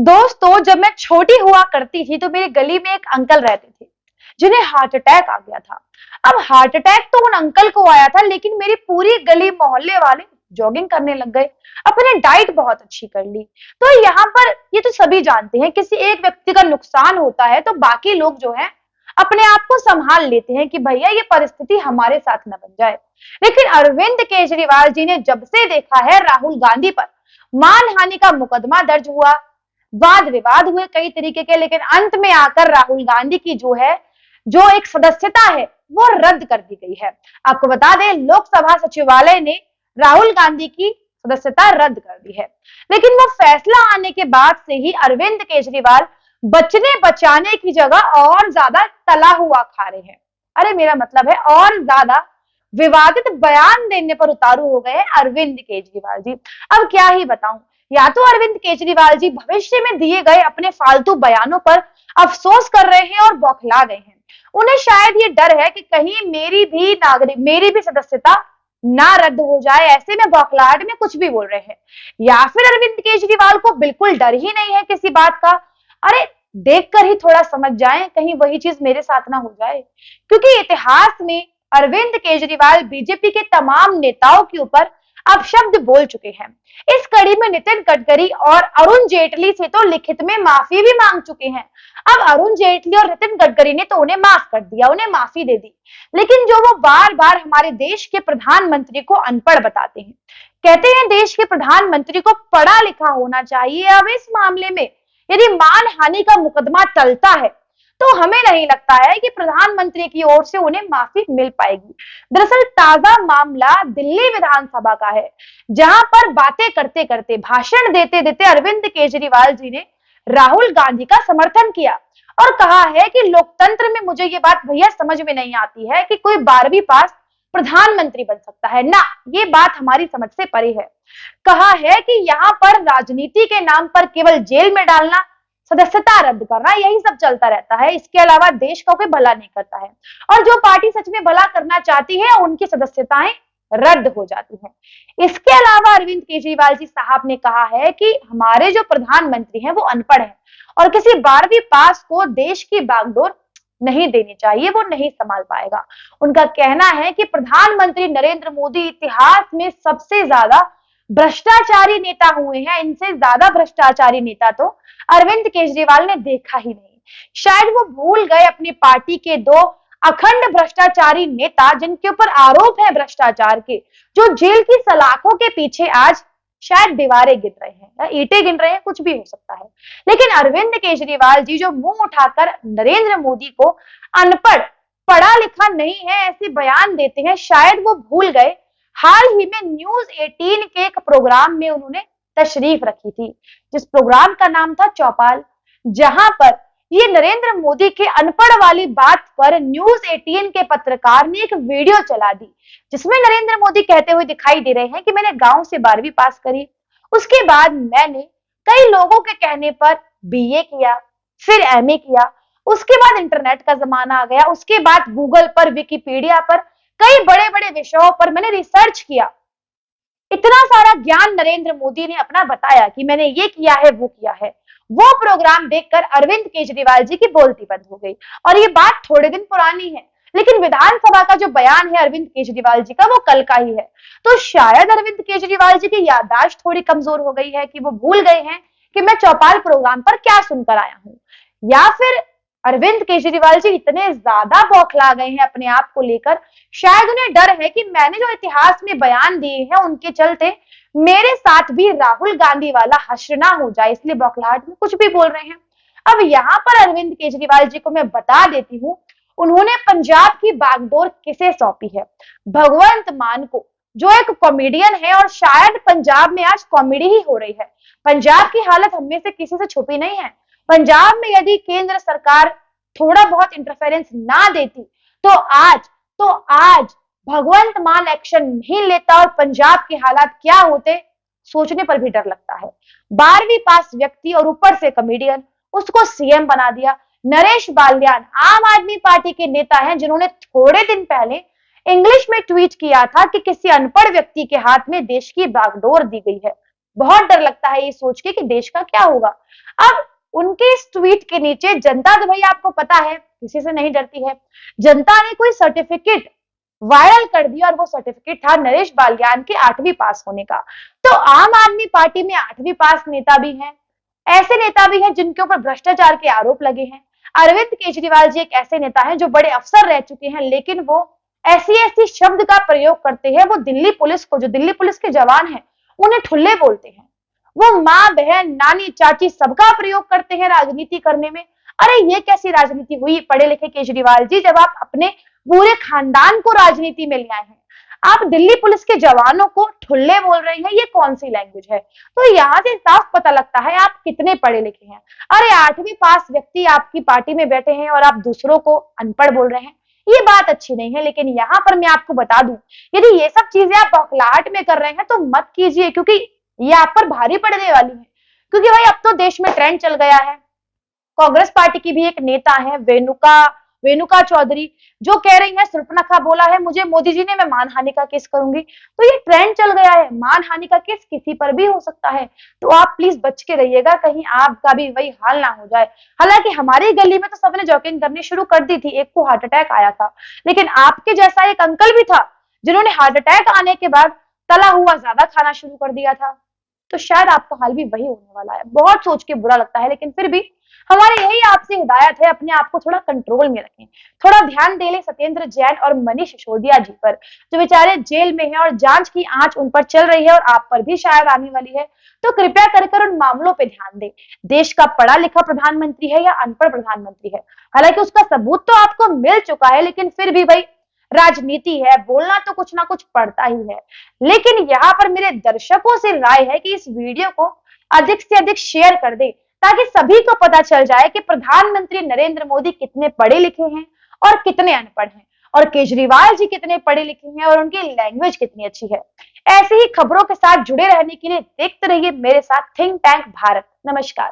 दोस्तों, जब मैं छोटी हुआ करती थी तो मेरी गली में एक अंकल रहते थे जिन्हें हार्ट अटैक आ गया था। अब हार्ट अटैक तो उन अंकल को आया था, लेकिन मेरी पूरी गली मोहल्ले वाले जॉगिंग करने लग गए। अपने डाइट बहुत अच्छी कर ली। तो यहाँ पर ये तो सभी जानते हैं, किसी एक व्यक्ति का नुकसान होता है तो बाकी लोग जो है अपने आप को संभाल लेते हैं कि भैया ये परिस्थिति हमारे साथ न बन जाए। लेकिन अरविंद केजरीवाल जी ने जब से देखा है राहुल गांधी पर मानहानि का मुकदमा दर्ज हुआ, वाद विवाद हुए कई तरीके के, लेकिन अंत में आकर राहुल गांधी की जो एक सदस्यता है वो रद्द कर दी गई है। आपको बता दें, लोकसभा सचिवालय ने राहुल गांधी की सदस्यता रद्द कर दी है। लेकिन वो फैसला आने के बाद से ही अरविंद केजरीवाल बचने बचाने की जगह और ज्यादा तला हुआ खा रहे हैं। अरे मेरा मतलब है और ज्यादा विवादित बयान देने पर उतारू हो गए अरविंद केजरीवाल जी। अब क्या ही बताऊं, या तो अरविंद केजरीवाल जी भविष्य में दिए गए अपने फालतू बयानों पर अफसोस कर रहे हैं और बौखला गए हैं। उन्हें शायद ये डर है कि कहीं मेरी भी सदस्यता ना रद्द हो जाए, ऐसे में बौखलाहट में कुछ भी बोल रहे हैं। या फिर अरविंद केजरीवाल को बिल्कुल डर ही नहीं है किसी बात का। अरे देखकर ही थोड़ा समझ जाएं, कहीं वही चीज मेरे साथ ना हो जाए। क्योंकि इतिहास में अरविंद केजरीवाल बीजेपी के तमाम नेताओं के ऊपर अपशब्द बोल चुके हैं। इस कड़ी में नितिन गडकरी और अरुण जेटली से तो लिखित में माफी भी मांग चुके हैं। अब अरुण जेटली और नितिन गडकरी ने तो उन्हें माफ कर दिया, उन्हें माफी दे दी। लेकिन जो वो बार बार हमारे देश के प्रधानमंत्री को अनपढ़ बताते हैं, कहते हैं देश के प्रधानमंत्री को पढ़ा लिखा होना चाहिए। अब इस मामले में यदि मानहानि का मुकदमा टलता है तो हमें नहीं लगता है कि प्रधानमंत्री की ओर से उन्हें माफी मिल पाएगी। दरअसल ताजा मामला दिल्ली विधानसभा का है, जहां पर बातें करते करते, भाषण देते देते अरविंद केजरीवाल जी ने राहुल गांधी का समर्थन किया और कहा है कि लोकतंत्र में मुझे ये बात भैया समझ में नहीं आती है कि कोई 12वीं पास प्रधानमंत्री बन सकता है ना, ये बात हमारी समझ से परे है। कहा है कि यहाँ पर राजनीति के नाम पर केवल जेल में डालना, सदस्यता रद्द करना, यही सब चलता रहता है। इसके अलावा देश का कोई भला नहीं करता है और जो पार्टी सच में भला करना चाहती है उनकी सदस्यताएं रद्द हो जाती हैं। इसके अलावा अरविंद केजरीवाल जी साहब ने कहा है कि हमारे जो प्रधानमंत्री हैं वो अनपढ़ हैं और किसी 12वीं पास को देश की बागडोर नहीं देनी चाहिए, वो नहीं संभाल पाएगा। उनका कहना है कि प्रधानमंत्री नरेंद्र मोदी इतिहास में सबसे ज्यादा भ्रष्टाचारी नेता हुए हैं। इनसे ज्यादा भ्रष्टाचारी नेता तो अरविंद केजरीवाल ने देखा ही नहीं। शायद वो भूल गए अपनी पार्टी के 2 अखंड भ्रष्टाचारी नेता जिनके ऊपर आरोप है भ्रष्टाचार के, जो जेल की सलाखों के पीछे आज शायद दीवारें गिन रहे हैं या ईंटें गिन रहे हैं, कुछ भी हो सकता है। लेकिन अरविंद केजरीवाल जी जो मुंह उठाकर नरेंद्र मोदी को अनपढ़, पढ़ा लिखा नहीं है ऐसे बयान देते हैं, शायद वो भूल गए हाल ही में न्यूज 18 के एक प्रोग्राम में उन्होंने तशरीफ रखी थी, जिस प्रोग्राम का नाम था चौपाल, जहां पर ये नरेंद्र मोदी के अनपढ़ वाली बात पर न्यूज 18 के पत्रकार ने एक वीडियो चला दी, जिसमें नरेंद्र मोदी कहते हुए दिखाई दे रहे हैं कि मैंने गांव से 12वीं पास करी, उसके बाद मैंने कई लोगों के कहने पर बीए किया, फिर एमए किया, उसके बाद इंटरनेट का जमाना आ गया, उसके बाद गूगल पर, विकिपीडिया पर, कई बड़े बड़े विषयों पर मैंने रिसर्च किया। इतना सारा ज्ञान नरेंद्र मोदी ने अपना बताया कि मैंने ये किया है, वो किया है। वो प्रोग्राम देखकर अरविंद केजरीवाल जी की बोलती बंद हो गई और ये बात थोड़े दिन पुरानी है, लेकिन विधानसभा का जो बयान है अरविंद केजरीवाल जी का वो कल का ही है। तो शायद अरविंद केजरीवाल जी की याददाश्त थोड़ी कमजोर हो गई है कि वो भूल गए हैं कि मैं चौपाल प्रोग्राम पर क्या सुनकर आया हूं, या फिर अरविंद केजरीवाल जी इतने ज्यादा बौखला गए हैं अपने आप को लेकर, शायद उन्हें डर है कि मैंने जो इतिहास में बयान दिए हैं उनके चलते मेरे साथ भी राहुल गांधी वाला हश्र ना हो जाए, इसलिए बौखलाहट में कुछ भी बोल रहे हैं। अब यहाँ पर अरविंद केजरीवाल जी को मैं बता देती हूँ, उन्होंने पंजाब की बागडोर किसे सौंपी है? भगवंत मान को, जो एक कॉमेडियन है और शायद पंजाब में आज कॉमेडी ही हो रही है। पंजाब की हालत हम में से किसी से छुपी नहीं है। पंजाब में यदि केंद्र सरकार थोड़ा बहुत इंटरफेरेंस ना देती तो आज भगवंत मान एक्शन नहीं लेता और पंजाब के हालात क्या होते सोचने पर भी डर लगता है। 12वीं पास व्यक्ति और ऊपर से कॉमेडियन, उसको सीएम बना दिया। नरेश बाल्यान आम आदमी पार्टी के नेता हैं जिन्होंने थोड़े दिन पहले इंग्लिश में ट्वीट किया था कि किसी अनपढ़ व्यक्ति के हाथ में देश की बागडोर दी गई है। बहुत डर लगता है ये सोच के कि देश का क्या होगा। अब उनके इस ट्वीट के नीचे जनता, तो भाई आपको पता है किसी से नहीं डरती है, जनता ने कोई सर्टिफिकेट वायरल कर दिया और वो सर्टिफिकेट था नरेश बालियान के 8वीं पास होने का। तो आम आदमी पार्टी में 8वीं पास नेता भी हैं, ऐसे नेता भी हैं जिनके ऊपर भ्रष्टाचार के आरोप लगे हैं। अरविंद केजरीवाल जी एक ऐसे नेता हैं जो बड़े अफसर रह चुके हैं, लेकिन वो ऐसी शब्द का प्रयोग करते हैं, वो दिल्ली पुलिस को, जो दिल्ली पुलिस के जवान हैं, उन्हें ठुल्ले बोलते हैं। वो माँ बहन नानी चाची सबका प्रयोग करते हैं राजनीति करने में। अरे ये कैसी राजनीति हुई पढ़े लिखे केजरीवाल जी, जब आप अपने पूरे खानदान को राजनीति में ले आए हैं, आप दिल्ली पुलिस के जवानों को ठुल्ले बोल रहे हैं, ये कौन सी लैंग्वेज है। तो यहाँ से साफ पता लगता है आप कितने पढ़े लिखे हैं। अरे 8वीं पास व्यक्ति आपकी पार्टी में बैठे हैं और आप दूसरों को अनपढ़ बोल रहे हैं, ये बात अच्छी नहीं है। लेकिन यहाँ पर मैं आपको बता दूं, यदि ये सब चीजें आप बौखलाहट में कर रहे हैं तो मत कीजिए, क्योंकि ये आप पर भारी पड़ने वाली है। क्योंकि भाई अब तो देश में ट्रेंड चल गया है। कांग्रेस पार्टी की भी एक नेता है वेनुका चौधरी, जो कह रही है, सुर्पनखा बोला है मुझे मोदी जी ने, मैं मानहानि का केस करूंगी। तो ये ट्रेंड चल गया है, मानहानि का केस किसी पर भी हो सकता है। तो आप प्लीज बच के रहिएगा, कहीं आपका भी वही हाल ना हो जाए। हालांकि हमारी गली में तो सबने जॉगिंग करनी शुरू कर दी थी, एक को हार्ट अटैक आया था, लेकिन आपके जैसा एक अंकल भी था जिन्होंने हार्ट अटैक आने के बाद तला हुआ ज्यादा खाना शुरू कर दिया था। तो शायद आपका हाल भी वही होने वाला है। बहुत सोच के बुरा लगता है, लेकिन फिर भी हमारी यही आपसे हिदायत है, अपने आप को थोड़ा कंट्रोल में रखें। थोड़ा ध्यान दे ले सत्येंद्र जैन और मनीष सिसोदिया जी पर, जो बेचारे जेल में हैं और जांच की आंच उन पर चल रही है और आप पर भी शायद आने वाली है। तो कृपया कर उन मामलों पे ध्यान दें। देश का पढ़ा लिखा प्रधानमंत्री है या अनपढ़ प्रधानमंत्री है, हालांकि उसका सबूत तो आपको मिल चुका है, लेकिन फिर भी भाई राजनीति है, बोलना तो कुछ ना कुछ पड़ता ही है। लेकिन यहाँ पर मेरे दर्शकों से राय है कि इस वीडियो को अधिक से अधिक शेयर कर दे, ताकि सभी को पता चल जाए कि प्रधानमंत्री नरेंद्र मोदी कितने पढ़े लिखे हैं और कितने अनपढ़ हैं, और केजरीवाल जी कितने पढ़े लिखे हैं और उनकी लैंग्वेज कितनी अच्छी है। ऐसी ही खबरों के साथ जुड़े रहने के लिए देखते रहिए मेरे साथ थिंक टैंक भारत। नमस्कार।